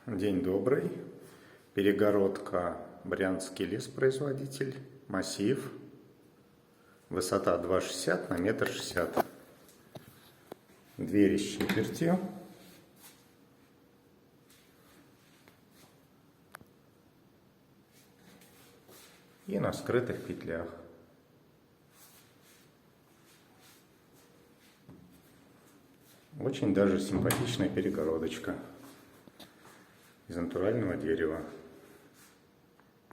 День добрый. Перегородка Брянский лесопроизводитель. Массив. Высота 2,60 на 1,60 м. Двери с четвертью. И на скрытых петлях. Очень даже симпатичная перегородочка из натурального дерева.